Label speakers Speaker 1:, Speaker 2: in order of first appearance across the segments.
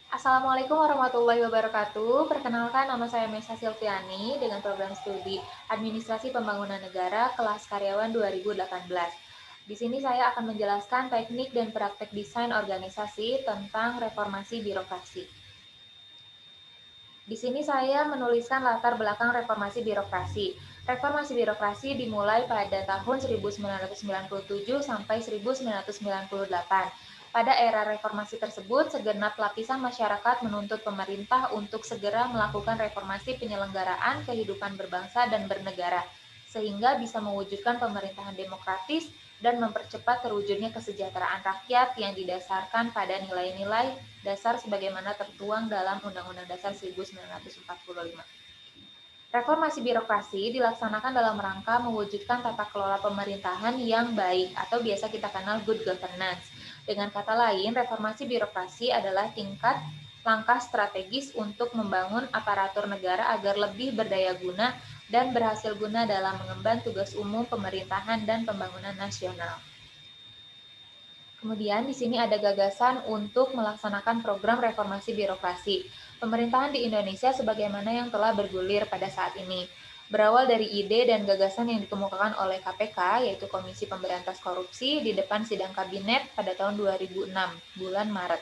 Speaker 1: Assalamualaikum warahmatullahi wabarakatuh. Perkenalkan, nama saya Mesa Silviani dengan program studi Administrasi Pembangunan Negara kelas karyawan 2018. Di sini saya akan menjelaskan teknik dan praktek desain organisasi tentang reformasi birokrasi. Di sini saya menuliskan latar belakang reformasi birokrasi. Reformasi birokrasi dimulai pada tahun 1997 sampai 1998. Pada era reformasi tersebut, segenap lapisan masyarakat menuntut pemerintah untuk segera melakukan reformasi penyelenggaraan kehidupan berbangsa dan bernegara, sehingga bisa mewujudkan pemerintahan demokratis dan mempercepat terwujudnya kesejahteraan rakyat yang didasarkan pada nilai-nilai dasar sebagaimana tertuang dalam Undang-Undang Dasar 1945. Reformasi birokrasi dilaksanakan dalam rangka mewujudkan tata kelola pemerintahan yang baik atau biasa kita kenal good governance. Dengan kata lain, reformasi birokrasi adalah tingkat langkah strategis untuk membangun aparatur negara agar lebih berdaya guna dan berhasil guna dalam mengemban tugas umum pemerintahan dan pembangunan nasional. Kemudian di sini ada gagasan untuk melaksanakan program reformasi birokrasi. Pemerintahan di Indonesia sebagaimana yang telah bergulir pada saat ini. Berawal dari ide dan gagasan yang dikemukakan oleh KPK, yaitu Komisi Pemberantas Korupsi, di depan sidang kabinet pada tahun 2006, bulan Maret.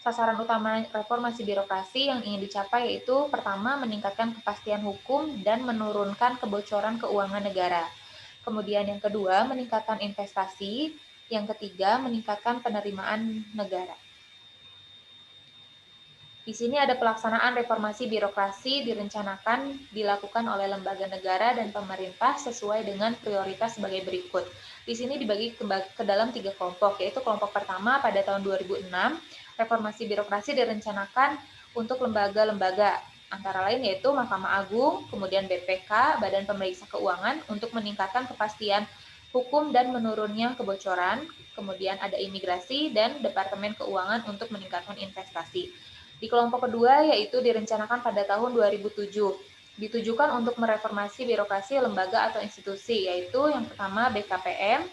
Speaker 1: Sasaran utama reformasi birokrasi yang ingin dicapai yaitu pertama, meningkatkan kepastian hukum dan menurunkan kebocoran keuangan negara. Kemudian yang kedua, meningkatkan investasi. Yang ketiga, meningkatkan penerimaan negara. Di sini ada pelaksanaan reformasi birokrasi direncanakan dilakukan oleh lembaga negara dan pemerintah sesuai dengan prioritas sebagai berikut. Di sini dibagi ke dalam 3 kelompok, yaitu kelompok pertama pada tahun 2006, reformasi birokrasi direncanakan untuk lembaga-lembaga antara lain yaitu Mahkamah Agung, kemudian BPK, Badan Pemeriksa Keuangan untuk meningkatkan kepastian hukum dan menurunnya kebocoran, kemudian ada imigrasi dan Departemen Keuangan untuk meningkatkan investasi. Di kelompok kedua yaitu direncanakan pada tahun 2007, ditujukan untuk mereformasi birokrasi lembaga atau institusi, yaitu yang pertama BKPM,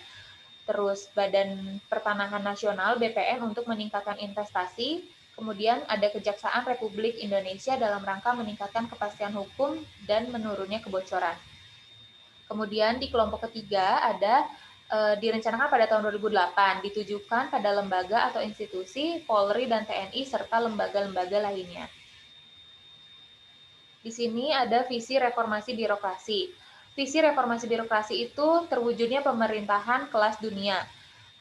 Speaker 1: terus Badan Pertanahan Nasional BPN untuk meningkatkan investasi, kemudian ada Kejaksaan Republik Indonesia dalam rangka meningkatkan kepastian hukum dan menurunnya kebocoran. Kemudian di kelompok ketiga ada direncanakan pada tahun 2008, ditujukan pada lembaga atau institusi Polri dan TNI serta lembaga-lembaga lainnya. Di sini ada visi reformasi birokrasi. Visi reformasi birokrasi itu terwujudnya pemerintahan kelas dunia.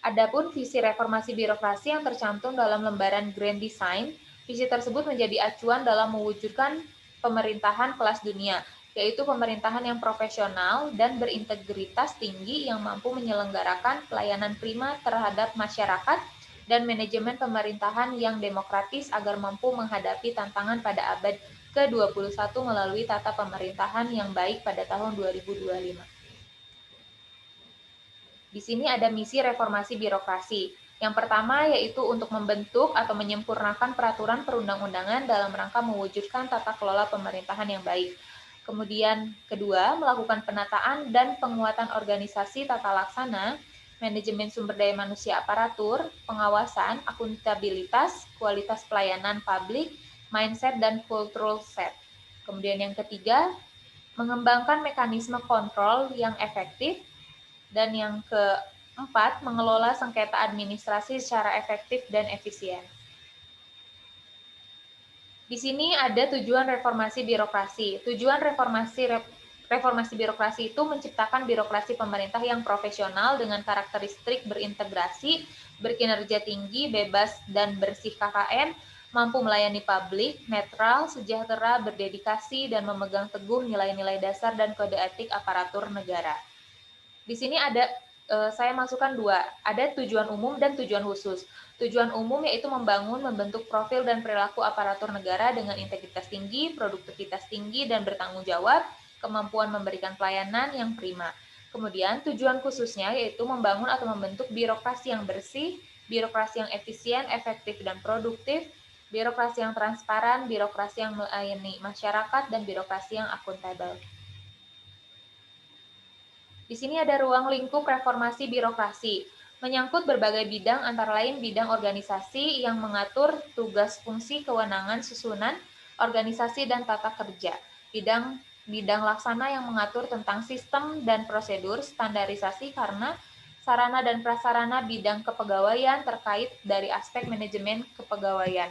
Speaker 1: Adapun visi reformasi birokrasi yang tercantum dalam lembaran Grand Design, visi tersebut menjadi acuan dalam mewujudkan pemerintahan kelas dunia, yaitu pemerintahan yang profesional dan berintegritas tinggi yang mampu menyelenggarakan pelayanan prima terhadap masyarakat dan manajemen pemerintahan yang demokratis agar mampu menghadapi tantangan pada abad ke-21 melalui tata pemerintahan yang baik pada tahun 2025. Di sini ada misi reformasi birokrasi. Yang pertama yaitu untuk membentuk atau menyempurnakan peraturan perundang-undangan dalam rangka mewujudkan tata kelola pemerintahan yang baik. Kemudian kedua, melakukan penataan dan penguatan organisasi tata laksana, manajemen sumber daya manusia aparatur, pengawasan, akuntabilitas, kualitas pelayanan publik, mindset dan cultural set. Kemudian yang ketiga, mengembangkan mekanisme kontrol yang efektif. Dan yang keempat, mengelola sengketa administrasi secara efektif dan efisien. Di sini ada tujuan reformasi birokrasi. Tujuan reformasi birokrasi itu menciptakan birokrasi pemerintah yang profesional dengan karakteristik berintegrasi, berkinerja tinggi, bebas dan bersih KKN, mampu melayani publik, netral, sejahtera, berdedikasi, dan memegang teguh nilai-nilai dasar dan kode etik aparatur negara. Di sini ada saya masukkan dua, ada tujuan umum dan tujuan khusus. Tujuan umum yaitu membentuk profil dan perilaku aparatur negara dengan integritas tinggi, produktivitas tinggi, dan bertanggung jawab, kemampuan memberikan pelayanan yang prima. Kemudian tujuan khususnya yaitu membangun atau membentuk birokrasi yang bersih, birokrasi yang efisien, efektif, dan produktif, birokrasi yang transparan, birokrasi yang melayani masyarakat, dan birokrasi yang akuntabel. Di sini ada ruang lingkup reformasi birokrasi. menyangkut berbagai bidang antara lain bidang organisasi yang mengatur tugas fungsi kewenangan susunan organisasi dan tata kerja, bidang laksana yang mengatur tentang sistem dan prosedur standarisasi karena sarana dan prasarana bidang kepegawaian terkait dari aspek manajemen kepegawaian,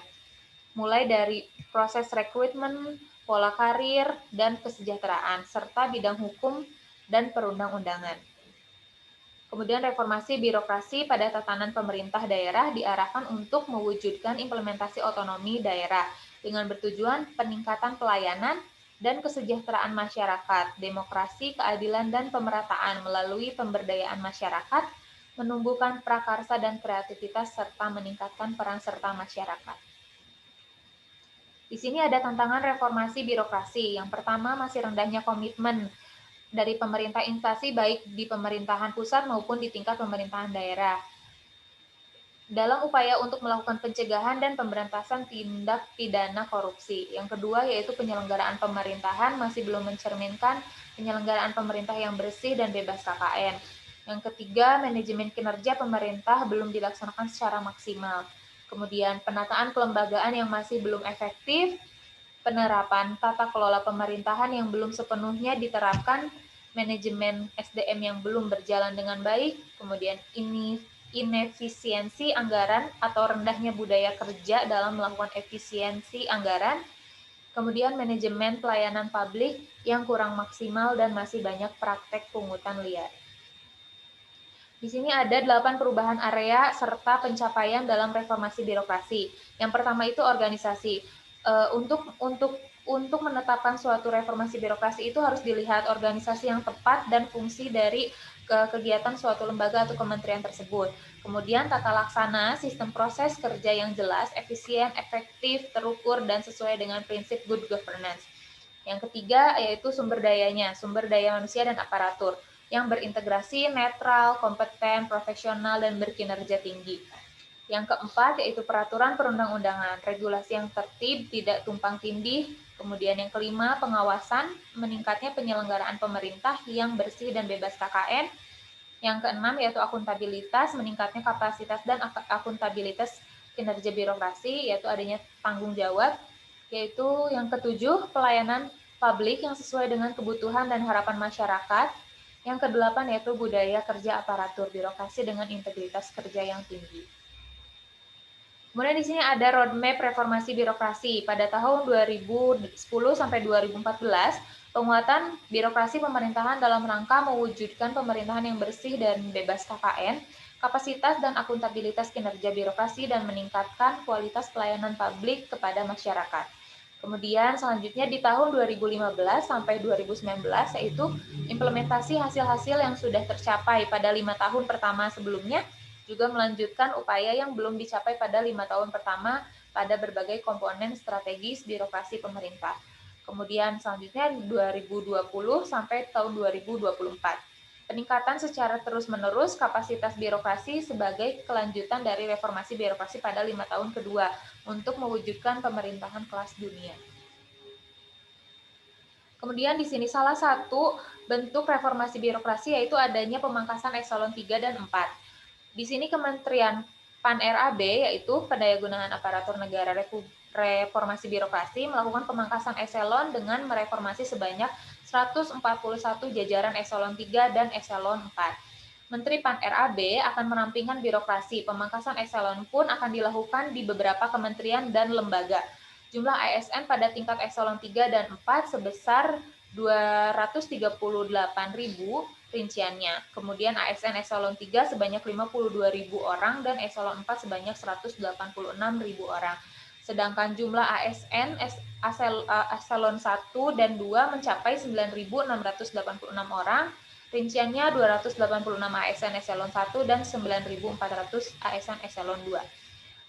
Speaker 1: mulai dari proses rekrutmen, pola karir, dan kesejahteraan, serta bidang hukum dan perundang-undangan. Kemudian reformasi birokrasi pada tatanan pemerintah daerah diarahkan untuk mewujudkan implementasi otonomi daerah dengan bertujuan peningkatan pelayanan dan kesejahteraan masyarakat, demokrasi, keadilan, dan pemerataan melalui pemberdayaan masyarakat, menumbuhkan prakarsa dan kreativitas, serta meningkatkan peran serta masyarakat. Di sini ada tantangan reformasi birokrasi. Yang pertama, masih rendahnya komitmen dari pemerintah instansi baik di pemerintahan pusat maupun di tingkat pemerintahan daerah dalam upaya untuk melakukan pencegahan dan pemberantasan tindak pidana korupsi. Yang kedua yaitu penyelenggaraan pemerintahan masih belum mencerminkan penyelenggaraan pemerintah yang bersih dan bebas KKN. Yang ketiga, manajemen kinerja pemerintah belum dilaksanakan secara maksimal. Kemudian penataan kelembagaan yang masih belum efektif, penerapan tata kelola pemerintahan yang belum sepenuhnya diterapkan, manajemen SDM yang belum berjalan dengan baik, kemudian inefisiensi anggaran atau rendahnya budaya kerja dalam melakukan efisiensi anggaran, kemudian manajemen pelayanan publik yang kurang maksimal dan masih banyak praktek pungutan liar. Di sini ada 8 perubahan area serta pencapaian dalam reformasi birokrasi. Yang pertama itu organisasi. Untuk menetapkan suatu reformasi birokrasi itu harus dilihat organisasi yang tepat dan fungsi dari kegiatan suatu lembaga atau kementerian tersebut. Kemudian tata laksana, sistem proses kerja yang jelas, efisien, efektif, terukur, dan sesuai dengan prinsip good governance. Yang ketiga yaitu sumber dayanya, sumber daya manusia dan aparatur yang berintegrasi, netral, kompeten, profesional, dan berkinerja tinggi. Yang keempat yaitu peraturan perundang-undangan, regulasi yang tertib, tidak tumpang tindih. Kemudian yang kelima, pengawasan, meningkatnya penyelenggaraan pemerintah yang bersih dan bebas KKN. Yang keenam yaitu akuntabilitas, meningkatnya kapasitas dan akuntabilitas kinerja birokrasi, yaitu adanya tanggung jawab. Yaitu yang ketujuh, pelayanan publik yang sesuai dengan kebutuhan dan harapan masyarakat. Yang kedelapan yaitu budaya kerja aparatur birokrasi dengan integritas kerja yang tinggi. Kemudian di sini ada roadmap reformasi birokrasi. Pada tahun 2010 sampai 2014, penguatan birokrasi pemerintahan dalam rangka mewujudkan pemerintahan yang bersih dan bebas KKN, kapasitas dan akuntabilitas kinerja birokrasi, dan meningkatkan kualitas pelayanan publik kepada masyarakat. Kemudian selanjutnya di tahun 2015 sampai 2019 yaitu implementasi hasil-hasil yang sudah tercapai pada 5 tahun pertama sebelumnya, juga melanjutkan upaya yang belum dicapai pada 5 tahun pertama pada berbagai komponen strategis birokrasi pemerintah. Kemudian selanjutnya 2020 sampai tahun 2024. Peningkatan secara terus-menerus kapasitas birokrasi sebagai kelanjutan dari reformasi birokrasi pada 5 tahun kedua untuk mewujudkan pemerintahan kelas dunia. Kemudian di sini salah satu bentuk reformasi birokrasi yaitu adanya pemangkasan eselon 3 dan 4. Di sini Kementerian PAN-RAB yaitu Pendayagunaan Aparatur Negara Reformasi Birokrasi melakukan pemangkasan eselon dengan mereformasi sebanyak 141 jajaran eselon 3 dan eselon 4. Menteri PAN-RAB akan merampingkan birokrasi. Pemangkasan eselon pun akan dilakukan di beberapa kementerian dan lembaga. Jumlah ASN pada tingkat eselon 3 dan 4 sebesar 238.000 rinciannya. Kemudian ASN eselon 3 sebanyak 52.000 orang dan eselon 4 sebanyak 186.000 orang. Sedangkan jumlah ASN eselon 1 dan 2 mencapai 9.686 orang. Rinciannya 286 ASN eselon 1 dan 9.400 ASN eselon 2.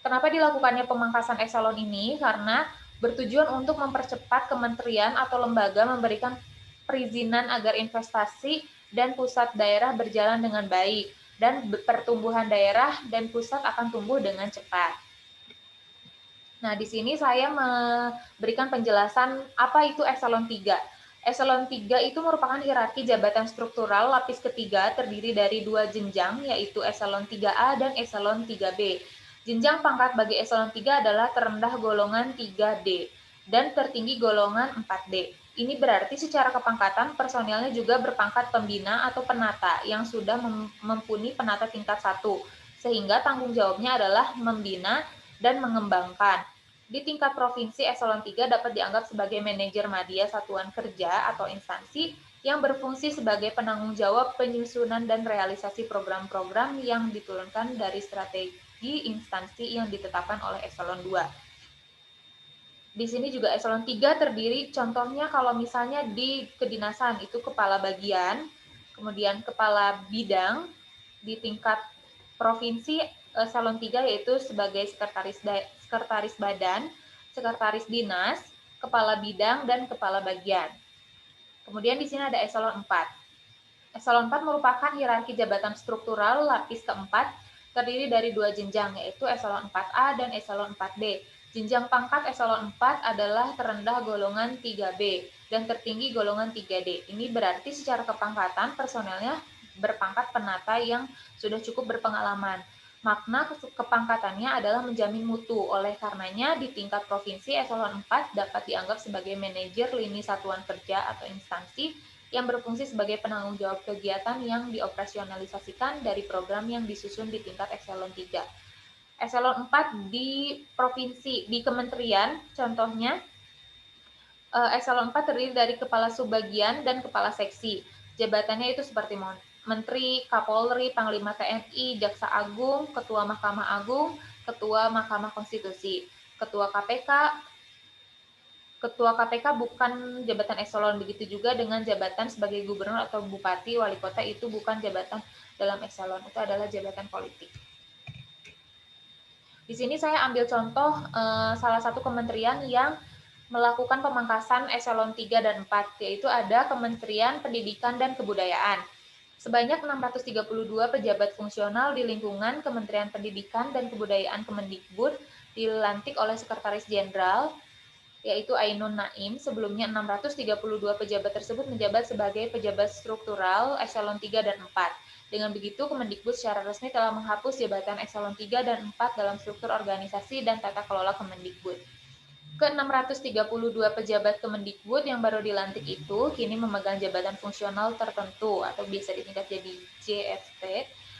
Speaker 1: Kenapa dilakukannya pemangkasan eselon ini? Karena bertujuan untuk mempercepat kementerian atau lembaga memberikan perizinan agar investasi dan pusat daerah berjalan dengan baik dan pertumbuhan daerah dan pusat akan tumbuh dengan cepat. Nah, di sini saya memberikan penjelasan apa itu eselon 3. Eselon 3 itu merupakan hierarki jabatan struktural lapis ketiga terdiri dari 2 jenjang, yaitu eselon 3A dan eselon 3B. Jenjang pangkat bagi eselon 3 adalah terendah golongan 3D dan tertinggi golongan 4D. Ini berarti secara kepangkatan personilnya juga berpangkat pembina atau penata yang sudah mumpuni penata tingkat 1, sehingga tanggung jawabnya adalah membina dan mengembangkan. Di tingkat provinsi, eselon 3 dapat dianggap sebagai manajer madya satuan kerja atau instansi yang berfungsi sebagai penanggung jawab penyusunan dan realisasi program-program yang diturunkan dari strategi instansi yang ditetapkan oleh eselon 2. Di sini juga eselon 3 terdiri, contohnya kalau misalnya di kedinasan itu kepala bagian, kemudian kepala bidang. Di tingkat provinsi, eselon 3 yaitu sebagai sekretaris badan, sekretaris dinas, kepala bidang, dan kepala bagian. Kemudian di sini ada eselon 4. Eselon 4 merupakan hierarki jabatan struktural lapis keempat, terdiri dari 2 jenjang, yaitu eselon 4A dan eselon 4B. Jenjang pangkat eselon 4 adalah terendah golongan 3B dan tertinggi golongan 3D. Ini berarti secara kepangkatan personelnya berpangkat penata yang sudah cukup berpengalaman. Makna kepangkatannya adalah menjamin mutu. Oleh karenanya, di tingkat provinsi, eselon 4 dapat dianggap sebagai manajer lini satuan kerja atau instansi yang berfungsi sebagai penanggung jawab kegiatan yang dioperasionalisasikan dari program yang disusun di tingkat eselon 3. Eselon 4 di provinsi, di kementerian, contohnya, eselon 4 terdiri dari kepala subbagian dan kepala seksi. Jabatannya itu seperti Menteri, Kapolri, Panglima TNI, Jaksa Agung, Ketua Mahkamah Agung, Ketua Mahkamah Konstitusi, Ketua KPK. Ketua KPK bukan jabatan eselon, begitu juga dengan jabatan sebagai gubernur atau bupati, wali kota itu bukan jabatan dalam eselon, itu adalah jabatan politik. Di sini saya ambil contoh salah satu kementerian yang melakukan pemangkasan eselon 3 dan 4, yaitu ada Kementerian Pendidikan dan Kebudayaan. Sebanyak 632 pejabat fungsional di lingkungan Kementerian Pendidikan dan Kebudayaan Kemendikbud dilantik oleh Sekretaris Jenderal, yaitu Ainun Naim. Sebelumnya 632 pejabat tersebut menjabat sebagai pejabat struktural eselon 3 dan 4. Dengan begitu, Kemendikbud secara resmi telah menghapus jabatan eselon 3 dan 4 dalam struktur organisasi dan tata kelola Kemendikbud. Ke-632 pejabat Kemendikbud yang baru dilantik itu kini memegang jabatan fungsional tertentu atau biasa disingkat jadi JFT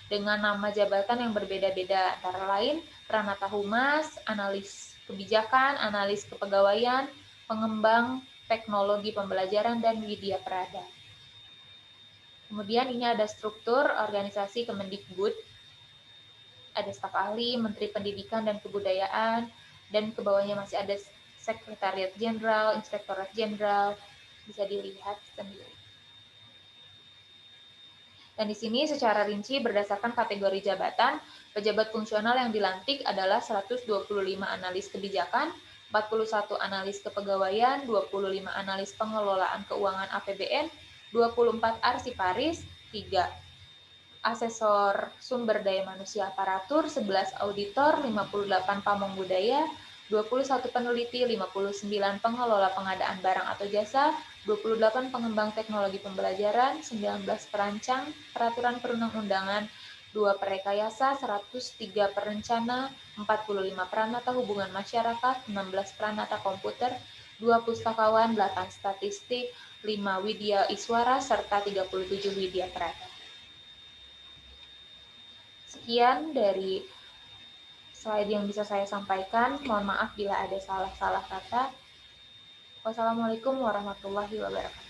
Speaker 1: dengan nama jabatan yang berbeda-beda, antara lain Pranata Humas, Analis Kebijakan, Analis Kepegawaian, Pengembang Teknologi Pembelajaran, dan Widya Prada. Kemudian ini ada struktur organisasi Kemendikbud, ada staf ahli, Menteri Pendidikan dan Kebudayaan, dan ke bawahnya masih ada Sekretariat Jenderal, Inspektorat Jenderal, bisa dilihat sendiri. Dan di sini secara rinci berdasarkan kategori jabatan, pejabat fungsional yang dilantik adalah 125 analis kebijakan, 41 analis kepegawaian, 25 analis pengelolaan keuangan APBN, 24 arsiparis, 3 asesor sumber daya manusia aparatur, 11 auditor, 58 pamong budaya, 21 peneliti, 59 pengelola pengadaan barang atau jasa, 28 pengembang teknologi pembelajaran, 19 perancang, peraturan perundang-undangan, 2 perekayasa, 103 perencana, 45 peranata hubungan masyarakat, 16 peranata komputer, 2 pustakawan, 8 statistik, 5 widya iswara, serta 37 widya prada. Sekian dari slide yang bisa saya sampaikan. Mohon maaf bila ada salah-salah kata. Wassalamualaikum warahmatullahi wabarakatuh.